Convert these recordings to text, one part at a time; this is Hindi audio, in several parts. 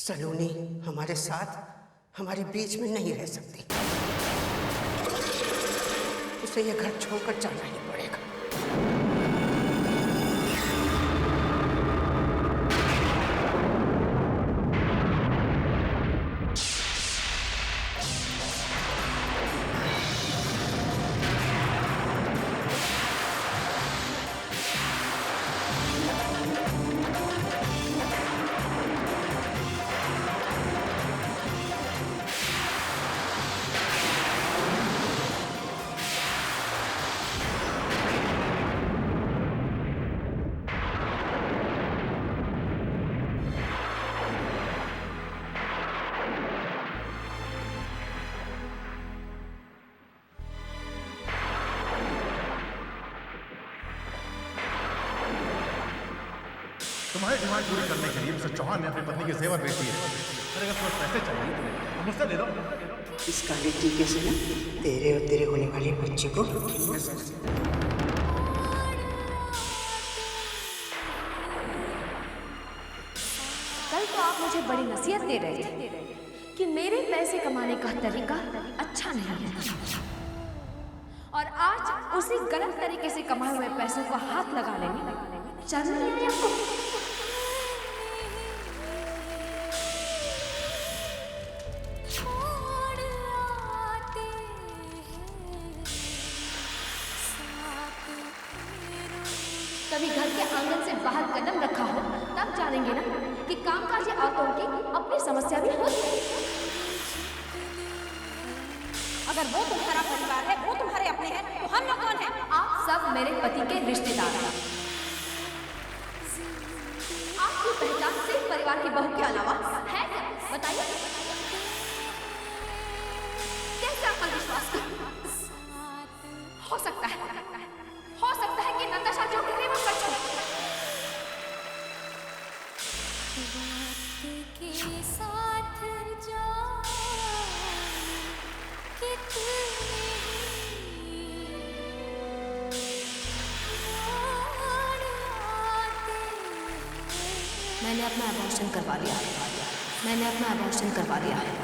सलोनी हमारे साथ हमारे बीच में नहीं रह सकती। उसे ये घर छोड़कर जाना ही पड़ेगा। तुम्हारी डिमांड पूरी करने के लिए मिस्टर चौहान ने अपनी पत्नी के जेवर बेच दिए। अगर तुम्हें पैसे चाहिए तो मुझसे ले लो। इस काले टीके से ना तेरे और तेरे होने वाले बच्चे को कल तो आप मुझे बड़ी नसीहत दे रहे थे कि मेरे पैसे कमाने का तरीका अच्छा नहीं है, और आज उसी गलत तरीके से कमाए हुए पैसों को हाथ लगा लेने चल नहीं आया आपको। कभी घर के आंगन से बाहर कदम रखा हो तब जानेंगे ना कि कामकाजी औरतों की अपनी समस्या भी होती है। अगर वो तुम्हारा परिवार है, वो तुम्हारे अपने हैं, तो हम लोग कौन हैं? आप सब मेरे पति के रिश्तेदार हैं। आपकी पहचान सिर्फ परिवार की बहू के अलावा है क्या? बताइए कैसे आप पर विश्वास करें? हो सकता है कि नताशा जो कह रही है वो सच हो। के साथ जाने मैंने अपना अबॉर्शन करवा लिया है।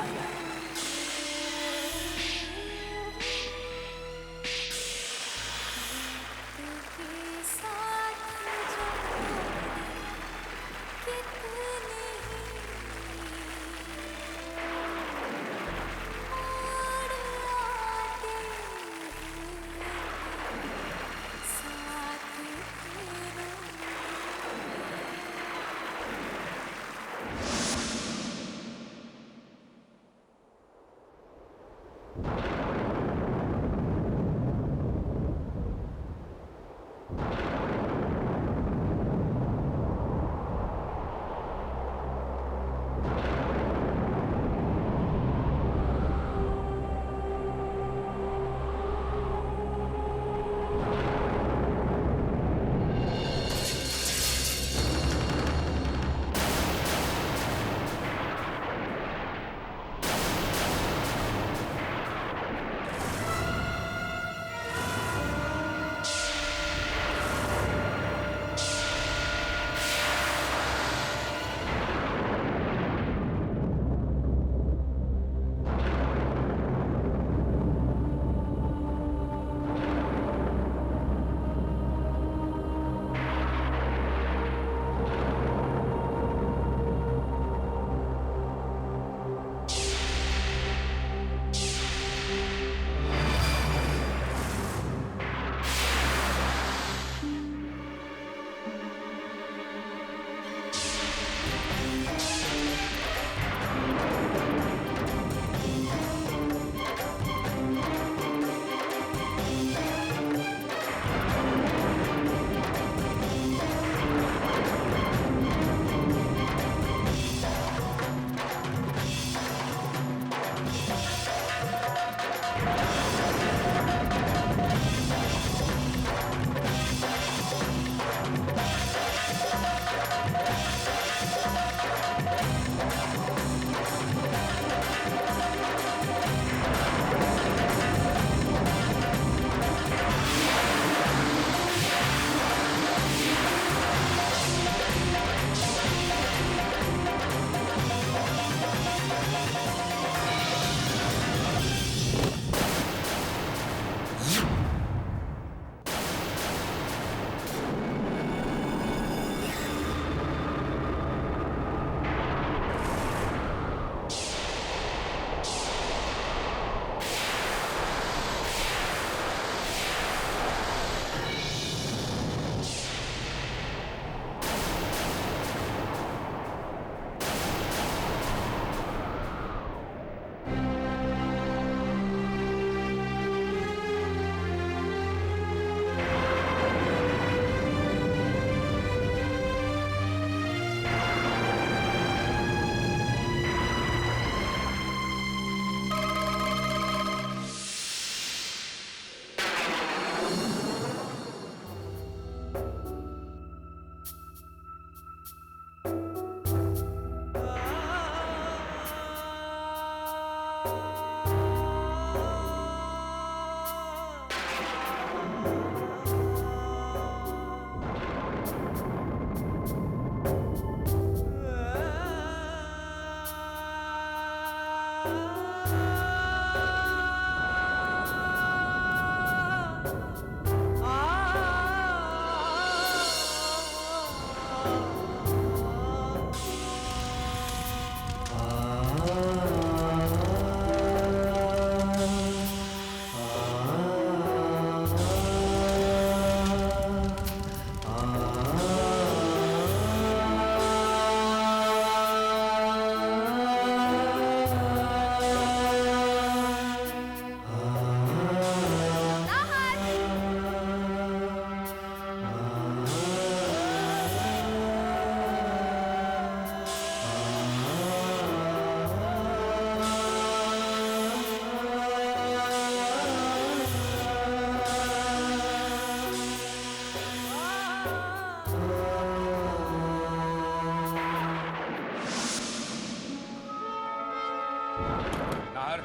नाहर,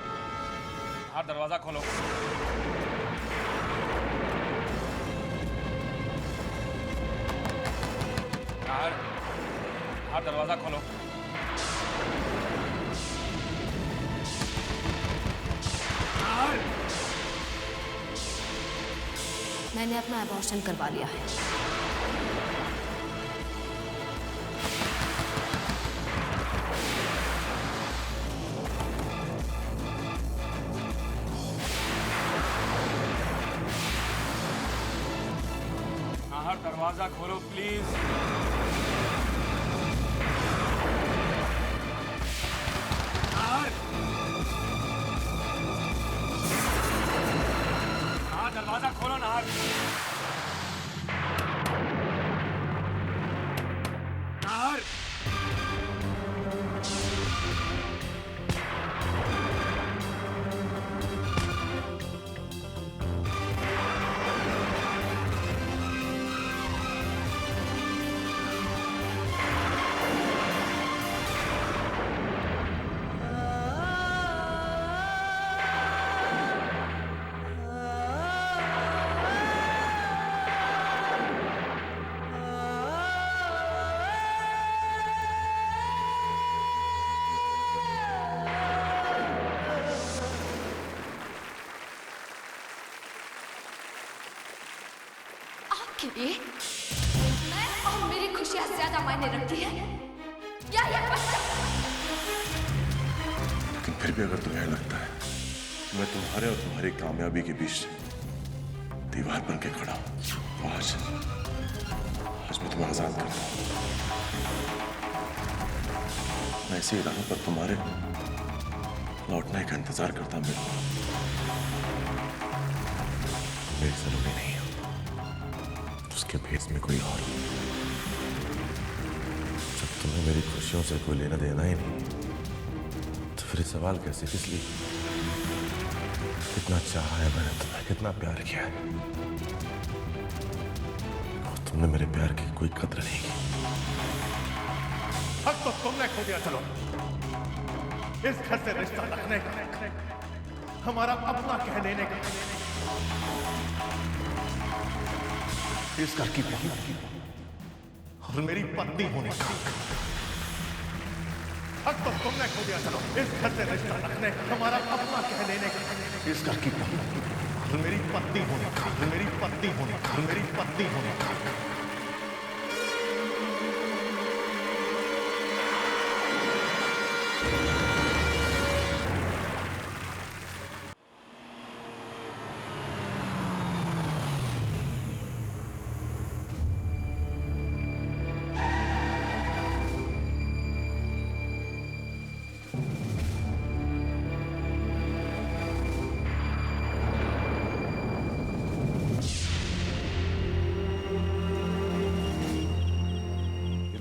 नाहर दरवाजा खोलो। नाहर, नाहर दरवाजा खोलो। नाहर! मैंने अपना अबॉर्शन करवा लिया है। नाहर दरवाजा खोलो प्लीज। नाहर! नाहर दरवाजा खोलो नाहर। नाहर! आपके लिए मैं और मेरी खुशियां ज्यादा मायने रखती है क्या ये बच्चा? लेकिन फिर भी अगर तुम्हें लगता है मैं तुम्हारे और तुम्हारी कामयाबी के बीच दीवार बन के खड़ा हूं, तो आज मैं तुम्हें आजाद करता हूं। मैं इसी इरादे पर तुम्हारे लौटने का इंतजार करता मेरी जरूरी नहीं है उसके भेस में कोई और। जब तुम्हें मेरी खुशियों से कोई लेना देना ही नहीं तो फिर सवाल कैसे, किस लिए? कितना चाहा है मैंने तुम्हें, कितना प्यार किया है, और तुमने मेरे प्यार की कोई कदर नहीं की। हक तो तुमने खो दिया। चलो इस घर से रिश्ता रखने का, हमारा अपना कह लेने का, इस घर की बहू और मेरी पत्नी होने का हक तो तुमने खो दिया। चलो इस घर से रिश्ता रखने का, हमारा अपना कह लेने का, इस घर की बहू और मेरी पत्नी होने का, मेरी पत्नी होने का, मेरी पत्नी होने का।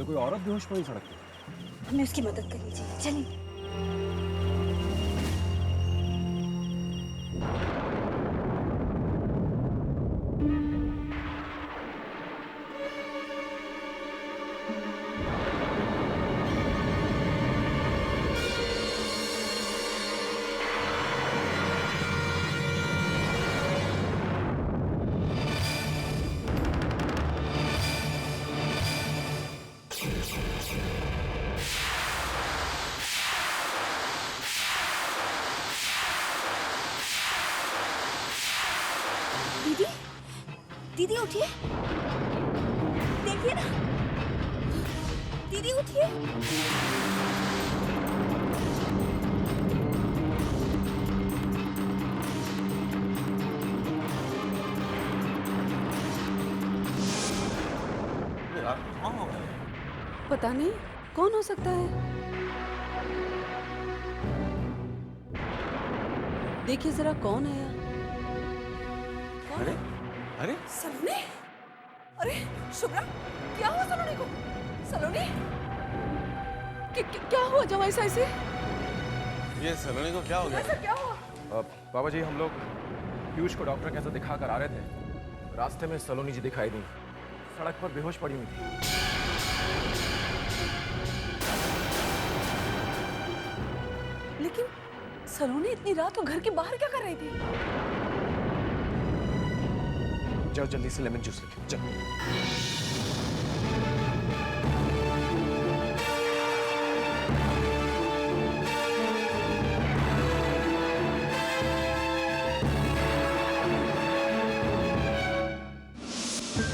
कोई औरत बेहोश पड़ी सड़क पे। हमें उसकी मदद करनी चाहिए, चलिए। दीदी उठिए, देखिए ना, दीदी उठिए। पता नहीं कौन हो सकता है। देखिए जरा कौन है यार। अरे अरे सलोनी, अरे शुभ्रा, क्या हुआ सलोनी को? सलोनी, क्या हुआ जमाई साई से? ये सलोनी को क्या हो गया? ऐसा क्या हुआ? बाबा जी, हम लोग पीयूष को डॉक्टर के साथ दिखा कर आ रहे थे। रास्ते में सलोनी जी दिखाई दी, सड़क पर बेहोश पड़ी हुई थी। लेकिन सलोनी इतनी रात को घर के बाहर क्या कर रही थी? जाओ जल्दी से लेमन जूस लेके चलो।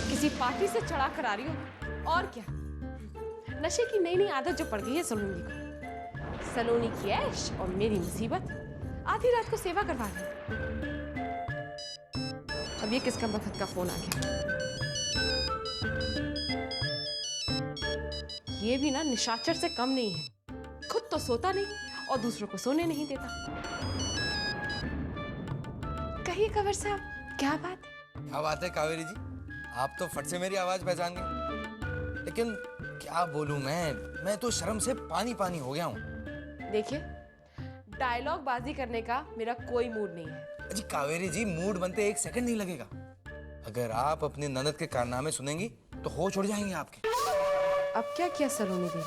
किसी पार्टी से चढ़ा कर आ रही हूँ और क्या। नशे की नई नई आदत जो पड़ गई है सलोनी को। सलोनी की ऐश और मेरी मुसीबत, आधी रात को सेवा करवा रही। अब ये किसका वक्त का फोन आ गया? ये भी ना निशाचर से कम नहीं है। खुद तो सोता नहीं और दूसरों को सोने नहीं देता। कहिए कंवर साहब, क्या बात है? क्या बात है कावेरी जी, आप तो फट से मेरी आवाज पहचान गए। लेकिन क्या बोलूं मैं तो शर्म से पानी पानी हो गया हूँ। देखिए, डायलॉग बाजी करने का मेरा कोई मूड नहीं है। जी कावेरी जी, मूड बनते 1 सेकंड नहीं लगेगा। अगर आप अपने ननद के कारनामे सुनेंगी तो होश उड़ जाएंगे आपके। अब क्या किया सलोनी देवी?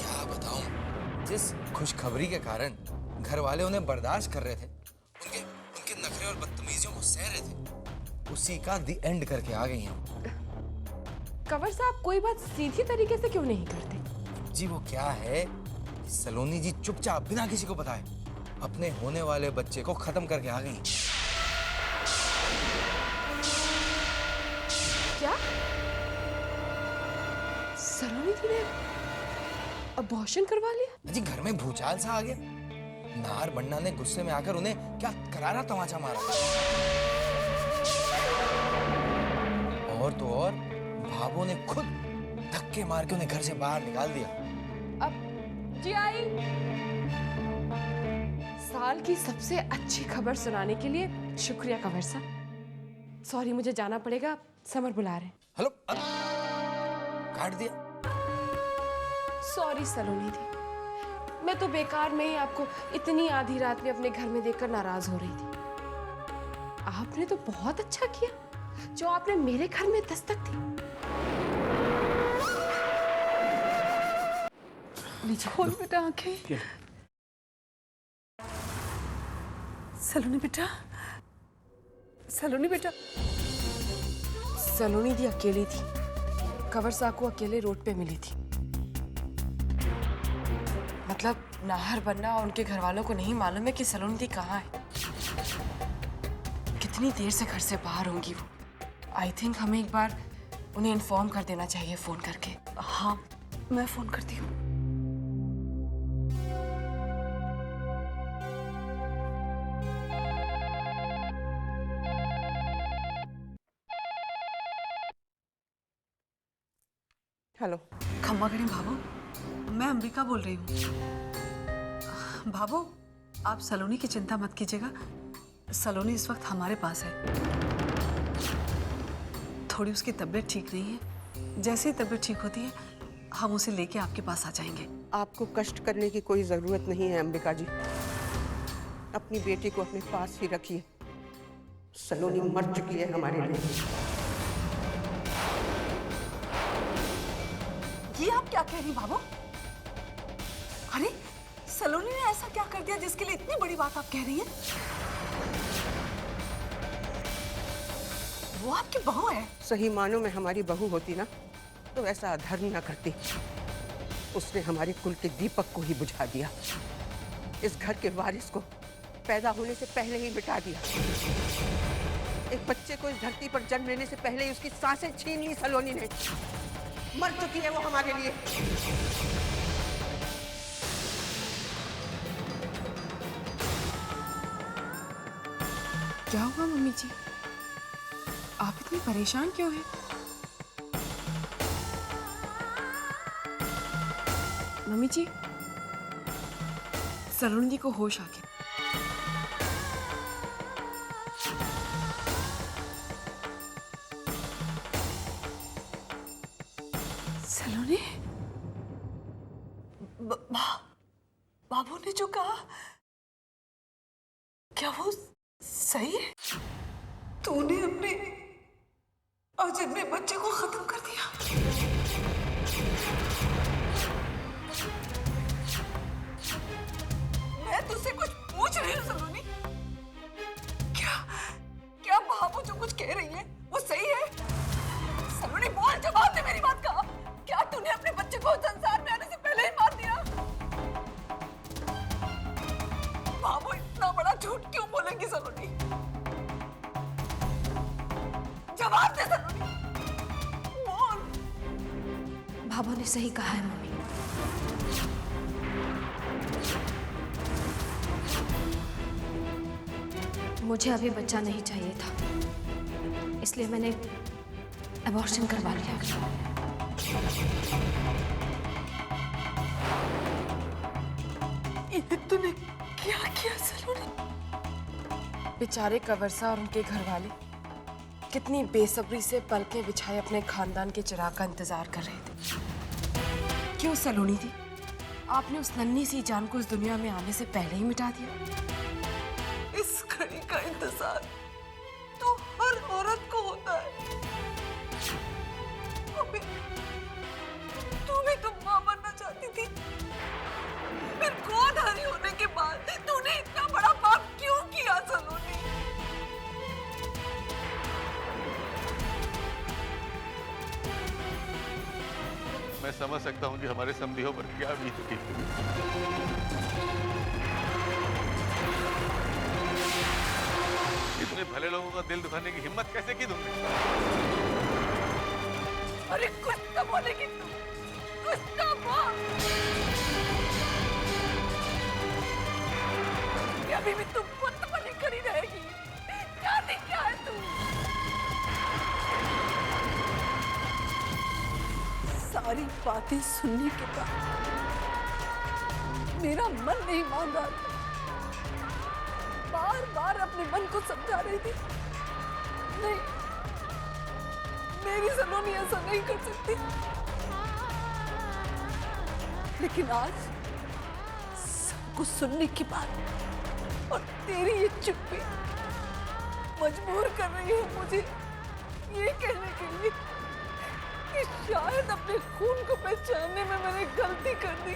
क्या बताऊं, जिस खुशखबरी के कारण घर वाले उन्हें बर्दाश्त कर रहे थे, उनके नखरे और बदतमीजियों को सह रहे थे, उसी का दी एंड करके आ गई हम। कंवर साहब, कोई बात सीधी तरीके से क्यों नहीं करते? जी वो क्या है, सलोनी जी चुपचाप बिना किसी को बताए अपने होने वाले बच्चे को खत्म करके आ गई। क्या? सलोनी जी ने अबॉर्शन करवा लिया? जी घर में भूचाल सा आ गया। नाहर बन्ना ने गुस्से में आकर उन्हें क्या करारा तमाचा मारा। और तो और भाभो ने खुद धक्के मार के उन्हें घर से बाहर निकाल दिया। अब जी आई। साल की सबसे अच्छी खबर सुनाने के लिए शुक्रिया कंवर साहब। सॉरी, मुझे जाना पड़ेगा, समर बुला रहे हैं। हेलो, काट दिया। सॉरी सलोनी दी, मैं तो बेकार में ही आपको इतनी आधी रात में अपने घर में देखकर नाराज हो रही थी। आपने तो बहुत अच्छा किया जो आपने मेरे घर में दस्तक दी। खोल बेटा आंखें। सलोनी बेटा, सलोनी बेटा। सलोनी दी अकेली थी, कंवर साहब को अकेले रोड पे मिली थी। मतलब नाहर बन्ना और उनके घर वालों को नहीं मालूम है कि सलोनी दी कहाँ है। कितनी देर से घर से बाहर होंगी वो। आई थिंक हमें एक बार उन्हें इन्फॉर्म कर देना चाहिए फोन करके। हाँ, मैं फोन करती हूँ। हेलो। खम्मा गणी भाभो, मैं अंबिका बोल रही हूँ। भाभो, आप सलोनी की चिंता मत कीजिएगा। सलोनी इस वक्त हमारे पास है। थोड़ी उसकी तबीयत ठीक नहीं है। जैसे ही तबीयत ठीक होती है हम उसे लेके आपके पास आ जाएंगे। आपको कष्ट करने की कोई जरूरत नहीं है अंबिका जी। अपनी बेटी को अपने पास ही रखिए। सलोनी मर चुकी है हमारे लिए। ये आप क्या कह रही भाभो? अरे सलोनी ने ऐसा क्या कर दिया जिसके लिए इतनी बड़ी बात आप कह रही हैं? वो आपकी बहू है। सही मानों में हमारी बहू होती ना तो ऐसा अधर्म न करती। उसने हमारे कुल के दीपक को ही बुझा दिया। इस घर के वारिस को पैदा होने से पहले ही मिटा दिया। एक बच्चे को इस धरती पर जन्म लेने से पहले ही उसकी सांसें छीन ली सलोनी ने। मर चुकी है वो हमारे लिए। क्या हुआ मम्मी जी? आप इतनी परेशान क्यों हैं? मम्मी जी, सलोनी को होश आ गया। सलोनी, बाबू ने जो कहा, क्या वो सही है? तूने आज अपने बच्चे को खत्म कर दिया। मैं तुझसे कुछ पूछ रही हूँ सलोनी। क्या बाबू जो कुछ कह रही है वो सही है? सलोनी बोल, जवाब दे मेरी बात का। क्या तूने अपने बच्चे को संसार में आने से पहले ही मार दिया? बाबू इतना बड़ा झूठ क्यों बोलेंगी सलोनी? जवाब दे सलोनी, बोल। बाबू ने सही कहा है मम्मी। मुझे अभी बच्चा नहीं चाहिए था, इसलिए मैंने अबॉर्शन करवा लिया। ये तूने क्या किया सलोनी? बेचारे कंवरसा और उनके घर वाले कितनी बेसब्री से पलकें बिछाए अपने खानदान के चिराग का इंतजार कर रहे थे। क्यों सलोनी थी, आपने उस नन्ही सी जान को इस दुनिया में आने से पहले ही मिटा दिया। इस घड़ी का इंतजार तो हर औरत को होता है। तू भी तो मां बनना चाहती थी, फिर गोदहरी होने के बाद तूने इतना बड़ा पाप क्यों किया सलोनी? मैं समझ सकता हूँ कि हमारे समधियों पर क्या बीतती है। इतने भले लोगों का दिल दुखाने की हिम्मत कैसे की तुमने? अरे कुछ तो बोलेगी तू, कुछ तो बोल। अभी भी तू पुत बनी खड़ी रहेगी? जाती क्या है तू? सारी बातें सुनने के बाद मेरा मन नहीं मान रहा था। बार बार अपने मन को समझा रही थी, नहीं, मेरी सलोनी ऐसा नहीं कर सकती। लेकिन आज सब कुछ सुनने के बाद और तेरी ये चुप्पी मजबूर कर रही है मुझे ये कहने के लिए कि शायद अपने खून को पहचानने में मैंने गलती कर दी।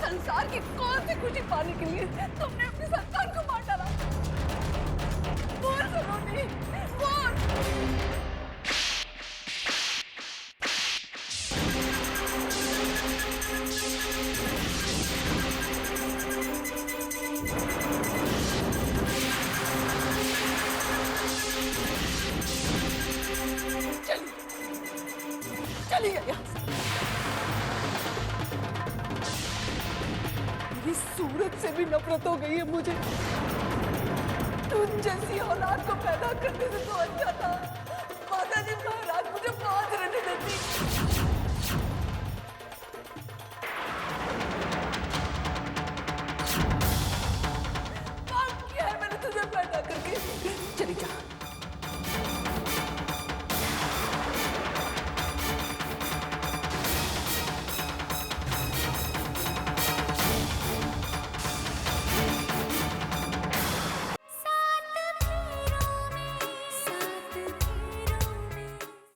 संसार की कौन सी खुशी पाने के लिए तुमने अपने संतान को मार डाला? बोल सलोनी, बोल। चली गई यहाँ से। सूरज से भी नफरत हो गई है मुझे। तुम जैसी औलाद को